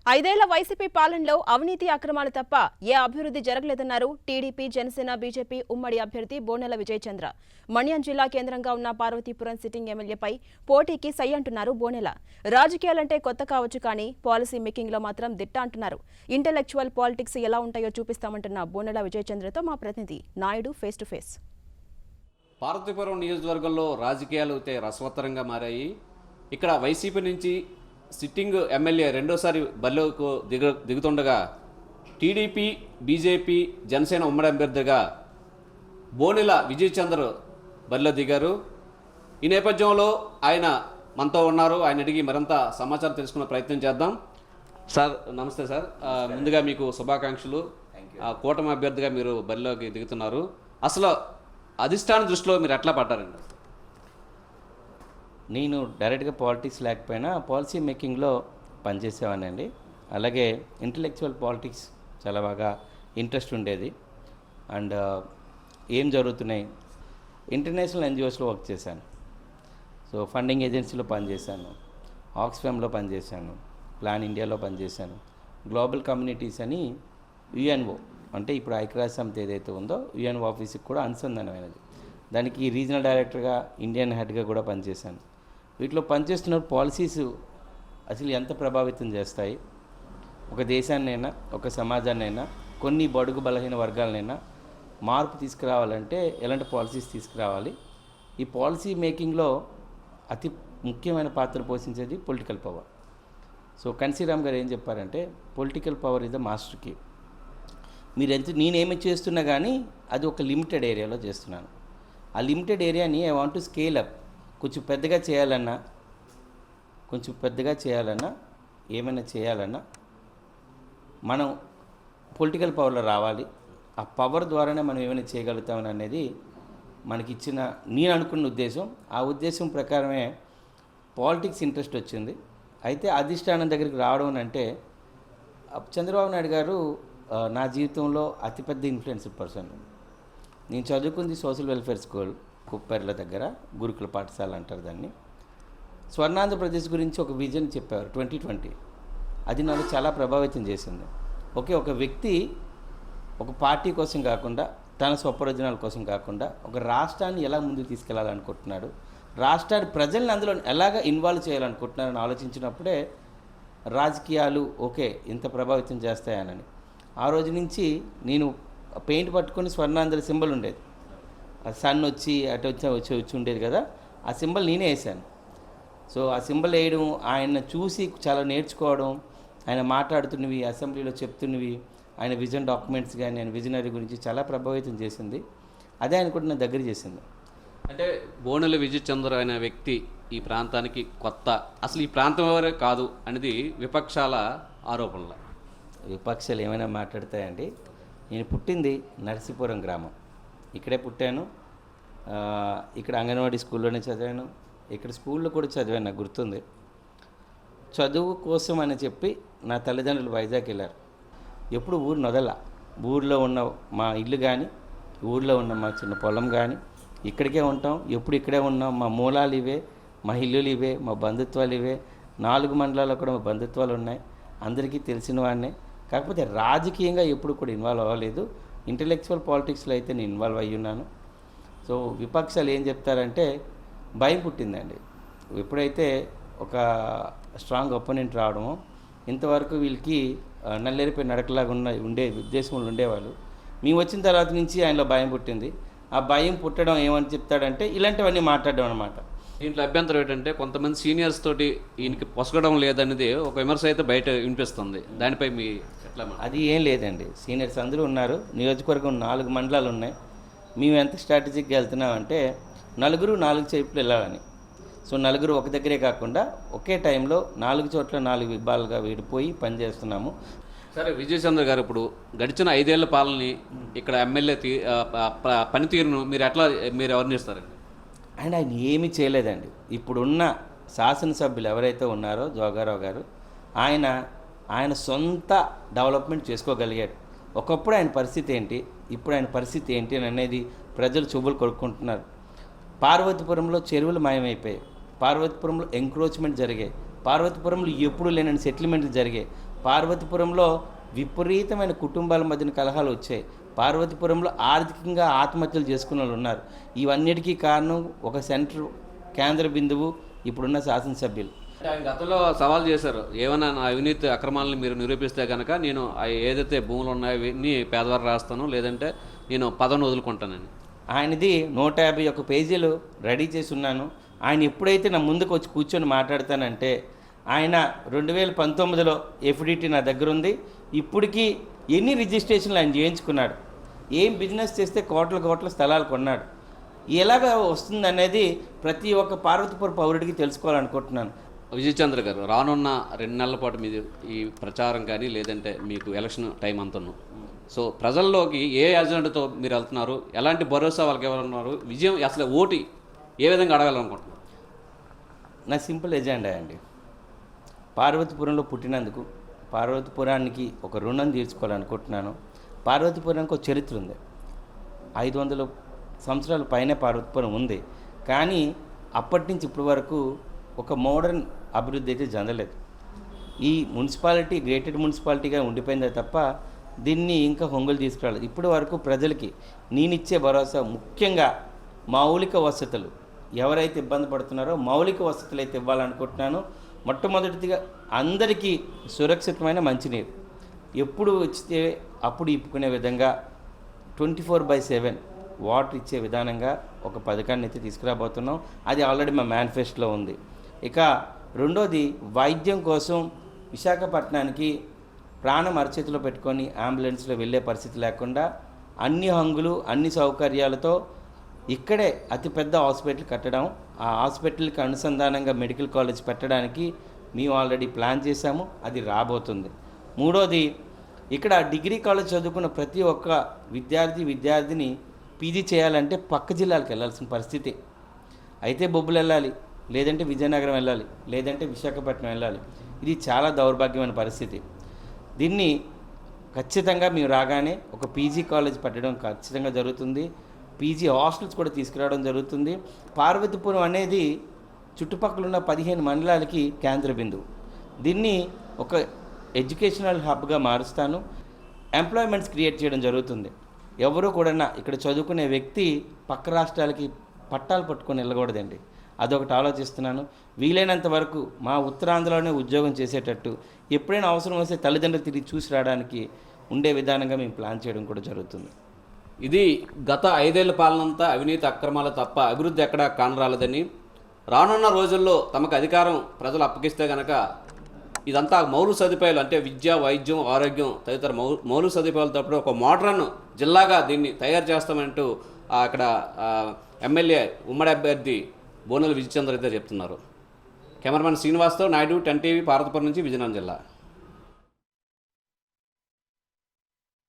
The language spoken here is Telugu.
ఐదేళ్ల వైసీపీ పాలనలో అవినీతి అక్రమాలు తప్ప ఏ అభివృద్ధి జరగలేదన్నారు టీడీపీ జనసేన బీజేపీ ఉమ్మడి అభ్యర్థి బోనెల విజయచంద్ర. మన్యం జిల్లా కేంద్రంగా ఉన్న పార్వతీపురం సిట్టింగ్ ఎమ్మెల్యేపై పోటీకి సై అంటున్నారు బోనెల. రాజకీయాలంటే కొత్త కావచ్చు కానీ పాలసీ మేకింగ్ లో మాత్రం దిట్ట అంటున్నారు. ఇంటెలెక్చువల్ పాలిటిక్స్ ఎలా ఉంటాయో చూపిస్తామంటున్న బోనెల విజయచంద్రతో మా ప్రతినిధి Naidu face to face. Parvathipuram నియోజకవర్గంలో రాజకీయాలు అయితే రసవత్తరంగా మారాయి. ఇక్కడ వైసీపీ నుంచి సిట్టింగ్ ఎమ్మెల్యే రెండోసారి బరిలోకి దిగుతుండగా టీడీపీ బీజేపీ జనసేన ఉమ్మడి అభ్యర్థిగా బోనెల విజయచంద్ర బరిలో దిగారు. ఈ నేపథ్యంలో ఆయన మనతో ఉన్నారు. ఆయన అడిగి మరింత సమాచారం తెలుసుకునే ప్రయత్నం చేద్దాం. సార్ నమస్తే సార్, ముందుగా మీకు శుభాకాంక్షలు. కూటమి అభ్యర్థిగా మీరు బరిలోకి దిగుతున్నారు. అసలు అధిష్టాన దృష్టిలో మీరు ఎట్లా పడ్డారండి? నేను డైరెక్ట్గా పాలిటిక్స్ లేకపోయినా పాలసీ మేకింగ్లో పనిచేసేవానండి. అలాగే ఇంటలెక్చువల్ పాలిటిక్స్ చాలా బాగా ఇంట్రెస్ట్ ఉండేది. అండ్ ఏం జరుగుతున్నాయి, ఇంటర్నేషనల్ ఎన్జిఓస్లో వర్క్ చేశాను. సో ఫండింగ్ ఏజెన్సీలో పనిచేశాను, ఆక్స్ఫామ్లో పనిచేశాను, ప్లాన్ ఇండియాలో పనిచేశాను. గ్లోబల్ కమ్యూనిటీస్ అని యుఎన్ఓ అంటే ఇప్పుడు ఐక్యరాజ్య సమితి ఏదైతే ఉందో యుఎన్ఓ ఆఫీస్కి కూడా అనుసంధానమైనది. దానికి రీజనల్ డైరెక్టర్గా ఇండియన్ హెడ్గా కూడా పనిచేశాను. వీటిలో పనిచేస్తున్న పాలసీస్ అసలు ఎంత ప్రభావితం చేస్తాయి, ఒక దేశాన్నైనా ఒక సమాజాన్నైనా కొన్ని బడుగు బలహీన వర్గాలనైనా మార్పు తీసుకురావాలంటే ఎలాంటి పాలసీస్ తీసుకురావాలి. ఈ పాలసీ మేకింగ్లో అతి ముఖ్యమైన పాత్ర పోషించేది పొలిటికల్ పవర్. సో కన్సీరామ్ గారు ఏం చెప్పారంటే political power is the master key. నేనేమి చేస్తున్నా కానీ అది ఒక లిమిటెడ్ ఏరియాలో చేస్తున్నాను. ఆ లిమిటెడ్ ఏరియాని I want to scale up. కొంచెం పెద్దగా చేయాలన్నా ఏమైనా చేయాలన్నా మనం పొలిటికల్ పవర్లో రావాలి. ఆ పవర్ ద్వారానే మనం ఏమైనా చేయగలుగుతామని అనేది మనకిచ్చిన నేను అనుకున్న ఉద్దేశం. ఆ ఉద్దేశం ప్రకారమే పాలిటిక్స్ ఇంట్రెస్ట్ వచ్చింది. అయితే అధిష్టానం దగ్గరికి రావడం అంటే చంద్రబాబు నాయుడు గారు నా జీవితంలో అతిపెద్ద ఇన్ఫ్లుయెన్స్ పర్సన్. నేను చదువుకుంది సోషల్ వెల్ఫేర్ స్కూల్ కుప్పెర్ల దగ్గర, గురుకుల పాఠశాల అంటారు దాన్ని. స్వర్ణాంధ్రప్రదేశ్ గురించి ఒక విజన్ చెప్పారు 2020. అది నాకు చాలా ప్రభావితం చేసింది. ఒక వ్యక్తి ఒక పార్టీ కోసం కాకుండా తన స్వప్రయోజనాల కోసం కాకుండా ఒక రాష్ట్రాన్ని ఎలా ముందుకు తీసుకెళ్లాలనుకుంటున్నాడు, రాష్ట్రాన్ని ప్రజల్ని అందులో ఎలాగ ఇన్వాల్వ్ చేయాలనుకుంటున్నారని ఆలోచించినప్పుడే రాజకీయాలు ఇంత ప్రభావితం చేస్తాయనని ఆ రోజు నుంచి నేను పెయింట్ పట్టుకొని స్వర్ణాంధ్ర సింబల్ ఉండేది, సన్ వచ్చి అటు వచ్చి ఉండేది కదా, ఆ సింబల్ నేనే వేసాను. సో ఆ సింబల్ వేయడం, ఆయన చూసి చాలా నేర్చుకోవడం, ఆయన మాట్లాడుతున్నవి, అసెంబ్లీలో చెప్తున్నవి, ఆయన విజన్ డాక్యుమెంట్స్ కానీ ఆయన విజనరీ గురించి చాలా ప్రభావితం చేసింది. అదే ఆయన కూడా నా దగ్గర చేసింది. అంటే బోనెల విజయచంద్ర అనే వ్యక్తి ఈ ప్రాంతానికి కొత్త, అసలు ఈ ప్రాంతం ఎవరే కాదు అనేది విపక్షాల ఆరోపణలు. విపక్షాలు ఏమైనా మాట్లాడతాయండి. నేను పుట్టింది నరసీపురం గ్రామం, ఇక్కడే పుట్టాను. ఇక్కడ అంగన్వాడీ స్కూల్లోనే చదివాను, ఇక్కడ స్కూల్లో కూడా చదివాను, నాకు గుర్తుంది. చదువు కోసం అని చెప్పి నా తల్లిదండ్రులు వైజాగ్ వెళ్ళారు. ఎప్పుడు ఊరు నొదల, ఊరిలో ఉన్న మా ఇల్లు కానీ ఊరిలో ఉన్న మా చిన్న పొలం కానీ ఇక్కడికే ఉంటాం, ఎప్పుడు ఇక్కడే ఉన్నాం. మా మూలాలు ఇవే, మా ఇల్లులు ఇవే, మా బంధుత్వాలు ఇవే. 4 మండలాల్లో కూడా మా బంధుత్వాలు ఉన్నాయి, అందరికీ తెలిసిన వాడినే. కాకపోతే రాజకీయంగా ఎప్పుడు కూడా ఇన్వాల్వ్ అవ్వలేదు. ఇంటలెక్చువల్ పాలిటిక్స్లో అయితే నేను ఇన్వాల్వ్ అయ్యి ఉన్నాను. సో విపక్షాలు ఏం చెప్తారంటే భయం పుట్టిందండి ఎప్పుడైతే ఒక స్ట్రాంగ్ ఒపోనెంట్ రావడమో. ఇంతవరకు వీళ్ళకి నల్లేరిపోయి నడకలాగా ఉండే ఉద్దేశంలో ఉండేవాళ్ళు. మేము వచ్చిన తర్వాత నుంచి ఆయనలో భయం పుట్టింది. ఆ భయం పుట్టడం ఏమని చెప్తాడంటే ఇలాంటివన్నీ మాట్లాడడం అనమాట. దీంట్లో అభ్యంతరం ఏంటంటే కొంతమంది సీనియర్స్ తోటి ఈయనకి పొసగడం లేదనేది ఒక విమర్శ అయితే బయట వినిపిస్తుంది. దానిపై మీ ఎట్లా? అది ఏం లేదండి, సీనియర్స్ అందరూ ఉన్నారు. నియోజకవర్గం 4 మండలాలు ఉన్నాయి. మేము ఎంత స్ట్రాటజిక్గా వెళ్తున్నామంటే 4 చేపులు వెళ్ళాలని. సో 4 ఒక దగ్గరే కాకుండా ఒకే టైంలో 4 చోట్ల 4 విభాగాలుగా విడిపోయి పనిచేస్తున్నాము. సరే, విజయచంద్ర గారు ఇప్పుడు గడిచిన 5 ఏళ్ల పాలనని ఇక్కడ ఎమ్మెల్యే పనితీరును మీరు ఎవరిని ఇస్తారండి? అండ్ ఆయన ఏమీ చేయలేదండి. ఇప్పుడున్న శాసనసభ్యులు ఎవరైతే ఉన్నారో జోగారావు గారు, ఆయన సొంత డెవలప్మెంట్ చేసుకోగలిగాడు. ఒకప్పుడు ఆయన పరిస్థితి ఏంటి, ఇప్పుడు ఆయన పరిస్థితి ఏంటి అనేది ప్రజలు చూపులు కొడుకుంటున్నారు. పార్వతీపురంలో చెరువులు మాయమైపోయాయి, పార్వతీపురంలో ఎంక్రోచ్మెంట్ జరిగాయి, పార్వతీపురంలో ఎప్పుడు లేనని సెటిల్మెంట్లు జరిగాయి. పార్వతీపురంలో విపరీతమైన కుటుంబాల మధ్యన కలహాలు వచ్చాయి. పార్వతీపురంలో ఆర్థికంగా ఆత్మహత్యలు చేసుకున్న వాళ్ళు ఉన్నారు. ఇవన్నిటికీ కారణం ఒక సెంటర్ కేంద్ర బిందువు ఇప్పుడున్న శాసనసభ్యులు. ఆయన గతంలో సవాల్ చేశారు, ఏమైనా నా అవినీతి అక్రమాలను మీరు నిరూపిస్తే కనుక నేను ఏదైతే భూములు ఉన్నాయో అవన్నీ పేదవారు రాస్తాను, లేదంటే నేను పదవిని వదులుకుంటానని. ఆయనది 151 పేజీలు రెడీ చేసి ఉన్నాను. ఆయన ఎప్పుడైతే నా ముందుకు వచ్చి కూర్చొని మాట్లాడతానంటే, ఆయన 2019లో ఎఫ్డిటి నా దగ్గర ఉంది. ఇప్పటికీ ఎన్ని రిజిస్ట్రేషన్లు ఆయన చేయించుకున్నాడు, ఏం బిజినెస్ చేస్తే కోట్ల స్థలాలు కొన్నాడు, ఎలాగ వస్తుంది అనేది ప్రతి ఒక్క పార్వతీపురం పౌరుడికి తెలుసుకోవాలనుకుంటున్నాను. విజయ్ చంద్ర గారు, రానున్న 2 నెలల పాటు మీది ఈ ప్రచారం కానీ లేదంటే మీకు ఎలక్షన్ టైం అంతను, సో ప్రజల్లోకి ఏ అజెండాతో మీరు వెళ్తున్నారు, ఎలాంటి భరోసా వాళ్ళకి ఎవరున్నారు, విజయం అసలు ఓటు ఏ విధంగా అడగాలనుకుంటున్నారు? నా సింపుల్ ఎజెండా అండి. పార్వతీపురంలో పుట్టినందుకు పార్వతీపురానికి ఒక రుణం తీర్చుకోవాలనుకుంటున్నాను. పార్వతీపురానికి ఒక చరిత్ర ఉంది. 500 సంవత్సరాల పైనే పార్వతీపురం ఉంది. కానీ అప్పటి నుంచి ఇప్పటి వరకు ఒక మోడర్న్ అభివృద్ధి అయితే చెందలేదు. ఈ మున్సిపాలిటీ గ్రేటెడ్ మున్సిపాలిటీగా ఉండిపోయిందే తప్ప దీన్ని ఇంకా హొంగులు తీసుకురాలేదు. ఇప్పటి వరకు ప్రజలకి నేనిచ్చే భరోసా ముఖ్యంగా మౌలిక వసతులు, ఎవరైతే ఇబ్బంది పడుతున్నారో మౌలిక వసతులు అయితే ఇవ్వాలనుకుంటున్నాను. మొట్టమొదటిగా అందరికీ సురక్షితమైన మంచినీరు, ఎప్పుడు వచ్చితే అప్పుడు ఇప్పుకునే విధంగా 24/7 వాటర్ ఇచ్చే విధానంగా ఒక పథకాన్ని అయితే తీసుకురాబోతున్నాం. అది ఆల్రెడీ మా మేనిఫెస్టోలో ఉంది. ఇక రెండోది, వైద్యం కోసం విశాఖపట్నానికి ప్రాణం అరచేతిలో పెట్టుకొని అంబులెన్స్లో వెళ్ళే పరిస్థితి లేకుండా అన్ని హంగులు అన్ని సౌకర్యాలతో ఇక్కడే అతిపెద్ద హాస్పిటల్ కట్టడం, ఆ హాస్పిటల్కి అనుసంధానంగా మెడికల్ కాలేజ్ పెట్టడానికి మేము ఆల్రెడీ ప్లాన్ చేశాము. అది రాబోతుంది. మూడోది, ఇక్కడ డిగ్రీ కాలేజ్ చదువుకున్న ప్రతి ఒక్క విద్యార్థిని పీజీ చేయాలంటే పక్క జిల్లాలకు వెళ్ళాల్సిన పరిస్థితి. అయితే బొబ్బులు వెళ్ళాలి, లేదంటే విజయనగరం వెళ్ళాలి, లేదంటే విశాఖపట్నం వెళ్ళాలి. ఇది చాలా దౌర్భాగ్యమైన పరిస్థితి. దీన్ని ఖచ్చితంగా మేము రాగానే ఒక పీజీ కాలేజ్ పెట్టడం ఖచ్చితంగా జరుగుతుంది. పీజీ హాస్టల్స్ కూడా తీసుకురావడం జరుగుతుంది. పార్వతీపురం అనేది చుట్టుపక్కల ఉన్న 15 మండలాలకి కేంద్ర బిందువు. దీన్ని ఒక ఎడ్యుకేషనల్ హబ్గా మారుస్తాను. ఎంప్లాయ్మెంట్స్ క్రియేట్ చేయడం జరుగుతుంది. ఎవరు కూడా ఇక్కడ చదువుకునే వ్యక్తి పక్క రాష్ట్రాలకి పట్టాలు పట్టుకొని వెళ్ళకూడదండి. అదొకటి ఆలోచిస్తున్నాను. వీలైనంత వరకు మా ఉత్తరాంధ్రలోనే ఉద్యోగం చేసేటట్టు, ఎప్పుడైనా అవసరం వస్తే తల్లిదండ్రులు తిరిగి చూసి రావడానికి ఉండే విధానంగా మేము ప్లాన్ చేయడం కూడా జరుగుతుంది. ఇది గత 5 ఏళ్ల పాలనంతా అవినీతి అక్రమాలు తప్ప అభివృద్ధి ఎక్కడా కానరాలేదని, రానున్న రోజుల్లో తమకు అధికారం ప్రజలు అప్పగిస్తే కనుక ఇదంతా మౌలిక సదుపాయాలు అంటే విద్య, వైద్యం, ఆరోగ్యం తదితర మౌలిక సదుపాయాలతో పాటు ఒక మోడర్న్ జిల్లాగా దీన్ని తయారు చేస్తామంటూ అక్కడ ఎమ్మెల్యే ఉమ్మడి అభ్యర్థి బోనెల విజయచంద్ర అయితే చెప్తున్నారు. కెమెరామెన్ శ్రీనివాస్తో నాయుడు, 10 టీవీ, పార్వతీపురం నుంచి విజయనగరం జిల్లా.